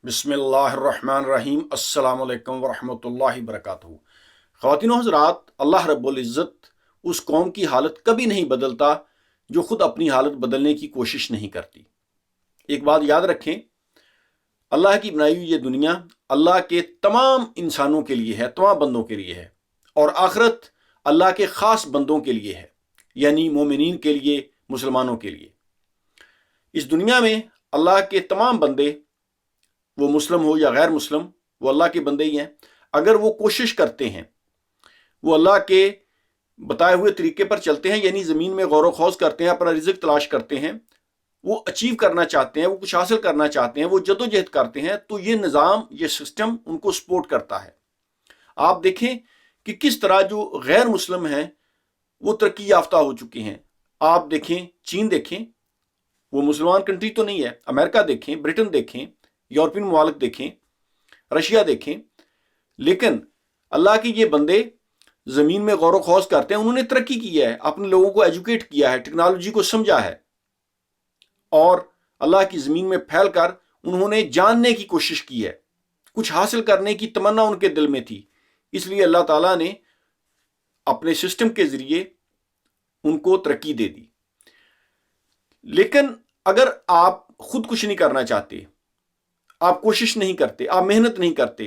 बिस्मिल्लाहिर्रहमानिर्रहीम अस्सलाम वालेकुम वरहमतुल्लाहि वबरकातुहू। ख़वातीन व हज़रात, अल्लाह रब्बुल इज़्ज़त उस कौम की हालत कभी नहीं बदलता जो खुद अपनी हालत बदलने की कोशिश नहीं करती। एक बात याद रखें, अल्लाह की बनाई हुई ये दुनिया अल्लाह के तमाम इंसानों के लिए है, तमाम बंदों के लिए है, और आखिरत अल्लाह के ख़ास बंदों के लिए है, यानी मोमिनीन के लिए, मुसलमानों के लिए। इस दुनिया में अल्लाह के तमाम बंदे, वो मुस्लिम हो या गैर मुस्लिम, वो अल्लाह के बंदे ही हैं। अगर वो कोशिश करते हैं, वो अल्लाह के बताए हुए तरीके पर चलते हैं, यानी ज़मीन में गौर खौज करते हैं, अपना रिज़्क तलाश करते हैं, वो अचीव करना चाहते हैं, वो कुछ हासिल करना चाहते हैं, वो जदोजहद करते हैं, तो ये निज़ाम, ये सिस्टम उनको सपोर्ट करता है। आप देखें कि किस तरह जो गैर मुस्लिम हैं वो तरक्की याफ्ता हो चुके हैं। आप देखें, चीन देखें, वो मुसलमान कंट्री तो नहीं है। अमेरिका देखें, ब्रिटेन देखें, यूरोपियन मुमालिक देखें, रशिया देखें, लेकिन अल्लाह के ये बंदे ज़मीन में गौर खौज करते हैं, उन्होंने तरक्की की है, अपने लोगों को एजुकेट किया है, टेक्नोलॉजी को समझा है, और अल्लाह की ज़मीन में फैल कर उन्होंने जानने की कोशिश की है, कुछ हासिल करने की तमन्ना उनके दिल में थी। इसलिए अल्लाह ताला ने अपने सिस्टम के ज़रिए उनको तरक्की दे दी। लेकिन अगर आप खुद कुछ नहीं करना चाहते, आप कोशिश नहीं करते, आप मेहनत नहीं करते,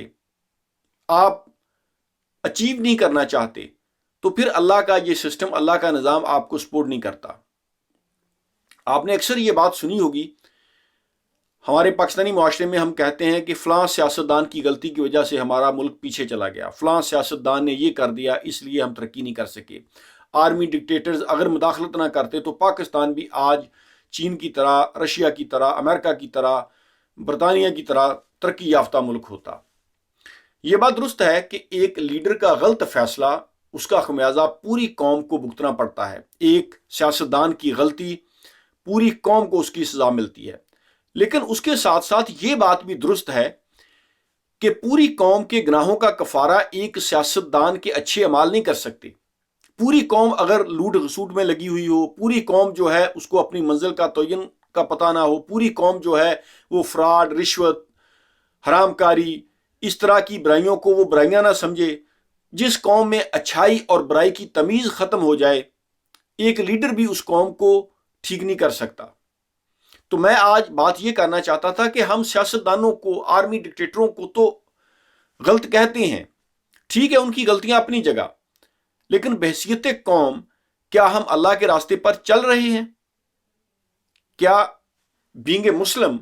आप अचीव नहीं करना चाहते, तो फिर अल्लाह का ये सिस्टम, अल्लाह का निज़ाम आपको सपोर्ट नहीं करता। आपने अक्सर ये बात सुनी होगी, हमारे पाकिस्तानी माशरे में हम कहते हैं कि फ़लाँ सियासतदान की गलती की वजह से हमारा मुल्क पीछे चला गया, फ़लाँ सियासतदान ने ये कर दिया, इसलिए हम तरक्की नहीं कर सके। आर्मी डिक्टेटर्स अगर मुदाखलत ना करते तो पाकिस्तान भी आज चीन की तरह, रशिया की तरह, अमेरिका की तरह, बरतानिया की तरह तरक्की याफ्ता मुल्क होता। ये बात दुरुस्त है कि एक लीडर का गलत फैसला, उसका खमियाजा पूरी कौम को भुगतना पड़ता है। एक सियासतदान की गलती, पूरी कौम को उसकी सजा मिलती है। लेकिन उसके साथ साथ ये बात भी दुरुस्त है कि पूरी कौम के गुनाहों का कफारा एक सियासतदान के अच्छे अमाल नहीं कर सकते। पूरी कौम अगर लूट घसूट में लगी हुई हो, पूरी कौम जो है उसको अपनी मंजिल का तयन का पता ना हो, पूरी कौम जो है वो फ्रॉड, रिश्वत, हरामकारी, इस तरह की बुराइयों को वो बुराइयां ना समझे, जिस कौम में अच्छाई और बुराई की तमीज़ ख़त्म हो जाए, एक लीडर भी उस कौम को ठीक नहीं कर सकता। तो मैं आज बात ये करना चाहता था कि हम सियासतदानों को, आर्मी डिक्टेटरों को तो गलत कहते हैं, ठीक है, उनकी गलतियां अपनी जगह, लेकिन बहसियत कौम क्या हम अल्लाह के रास्ते पर चल रहे हैं? क्या बीइंग ए मुस्लिम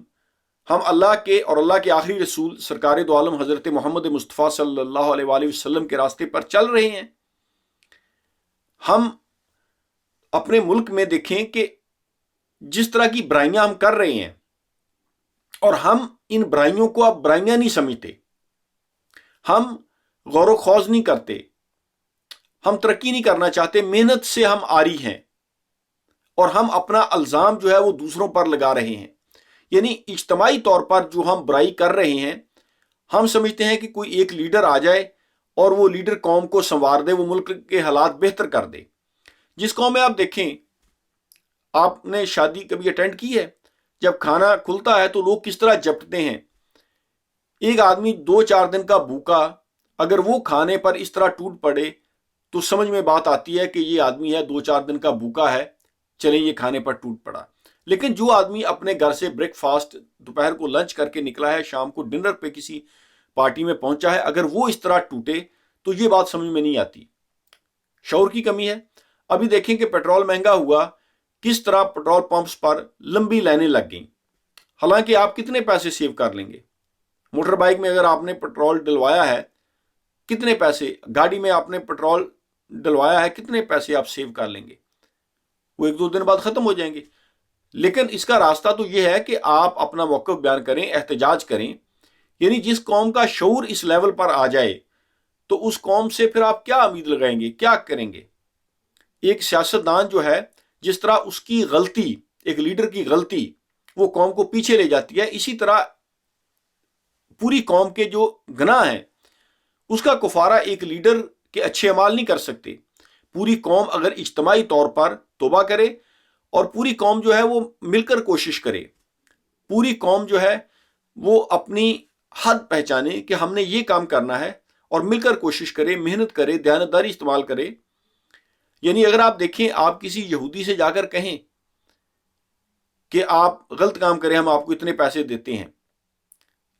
हम अल्लाह के और अल्लाह के आखिरी रसूल सरकार दो आलम हज़रत मोहम्मद मुस्तफ़ा सल्लल्लाहु अलैहि वसल्लम के रास्ते पर चल रहे हैं? हम अपने मुल्क में देखें कि जिस तरह की बुराइयां हम कर रहे हैं, और हम इन बुराइयों को अब बुराइयां नहीं समझते, हम गौर खौज नहीं करते, हम तरक्की नहीं करना चाहते, मेहनत से हम आरी हैं, और हम अपना इल्ज़ाम जो है वो दूसरों पर लगा रहे हैं। यानी इज्तमाई तौर पर जो हम बुराई कर रहे हैं, हम समझते हैं कि कोई एक लीडर आ जाए और वो लीडर कौम को संवार दे, वो मुल्क के हालात बेहतर कर दे। जिस कौम में आप देखें, आपने शादी कभी अटेंड की है, जब खाना खुलता है तो लोग किस तरह झपटते हैं। एक आदमी 2-4 दिन का भूखा अगर वो खाने पर इस तरह टूट पड़े तो समझ में बात आती है कि ये आदमी है 2-4 दिन का भूखा है, चले ये खाने पर टूट पड़ा। लेकिन जो आदमी अपने घर से ब्रेकफास्ट, दोपहर को लंच करके निकला है, शाम को डिनर पे किसी पार्टी में पहुंचा है, अगर वो इस तरह टूटे तो ये बात समझ में नहीं आती। शऊर की कमी है। अभी देखें कि पेट्रोल महंगा हुआ, किस तरह पेट्रोल पंप्स पर लंबी लाइनें लग गई। हालांकि आप कितने पैसे सेव कर लेंगे? मोटर बाइक में अगर आपने पेट्रोल डलवाया है, कितने पैसे, गाड़ी में आपने पेट्रोल डलवाया है, कितने पैसे आप सेव कर लेंगे? वो 1-2 दिन बाद ख़त्म हो जाएंगे। लेकिन इसका रास्ता तो ये है कि आप अपना मौक़िफ़ बयान करें, एहतजाज करें। यानी जिस कौम का शऊर इस लेवल पर आ जाए तो उस कौम से फिर आप क्या उम्मीद लगाएंगे, क्या करेंगे? एक सियासतदान जो है, जिस तरह उसकी गलती, एक लीडर की गलती वो कौम को पीछे ले जाती है, इसी तरह पूरी कौम के जो गुनाह हैं उसका कुफारा एक लीडर के अच्छे अमाल नहीं कर सकते। पूरी कौम अगर इज्तमाई तौर पर तौबा करे और पूरी कौम जो है वो मिलकर कोशिश करे, पूरी कौम जो है वो अपनी حد پہچانے کہ ہم نے یہ کام کرنا ہے اور مل کر کوشش کرے، محنت کرے، دیانتداری استعمال کرے. یعنی اگر آپ دیکھیں، آپ کسی یہودی سے جا کر کہیں کہ آپ غلط کام کریں، ہم آپ کو اتنے پیسے دیتے ہیں.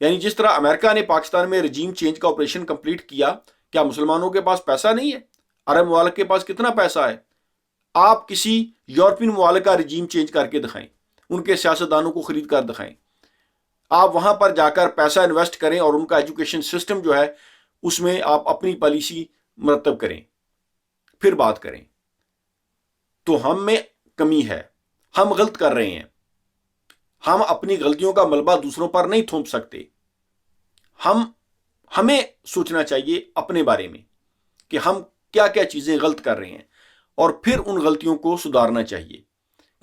یعنی جس طرح امریکہ نے پاکستان میں رجیم چینج کا آپریشن کمپلیٹ کیا، کیا مسلمانوں کے پاس پیسہ نہیں ہے؟ عرب ممالک کے پاس کتنا پیسہ ہے؟ آپ کسی یورپین ممالک کا رجیم چینج کر کے دکھائیں، ان کے سیاستدانوں کو خرید کر دکھائیں. آپ وہاں پر جا کر پیسہ انویسٹ کریں اور ان کا ایجوکیشن سسٹم جو ہے اس میں آپ اپنی پالیسی مرتب کریں، پھر بات کریں. تو ہم میں کمی ہے، ہم غلط کر رہے ہیں. ہم اپنی غلطیوں کا ملبہ دوسروں پر نہیں تھوپ سکتے. ہمیں سوچنا چاہیے اپنے بارے میں کہ ہم کیا کیا چیزیں غلط کر رہے ہیں اور پھر ان غلطیوں کو سدھارنا چاہیے.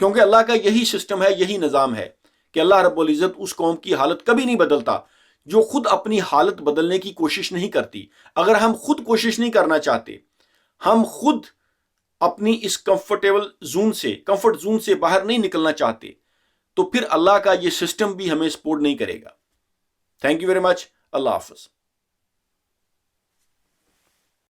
کیونکہ اللہ کا یہی سسٹم ہے، یہی نظام ہے کہ اللہ رب العزت اس قوم کی حالت کبھی نہیں بدلتا جو خود اپنی حالت بدلنے کی کوشش نہیں کرتی. اگر ہم خود کوشش نہیں کرنا چاہتے، ہم خود اپنی اس کمفرٹ زون سے باہر نہیں نکلنا چاہتے، تو پھر اللہ کا یہ سسٹم بھی ہمیں سپورٹ نہیں کرے گا. Thank you very much. Allah حافظ.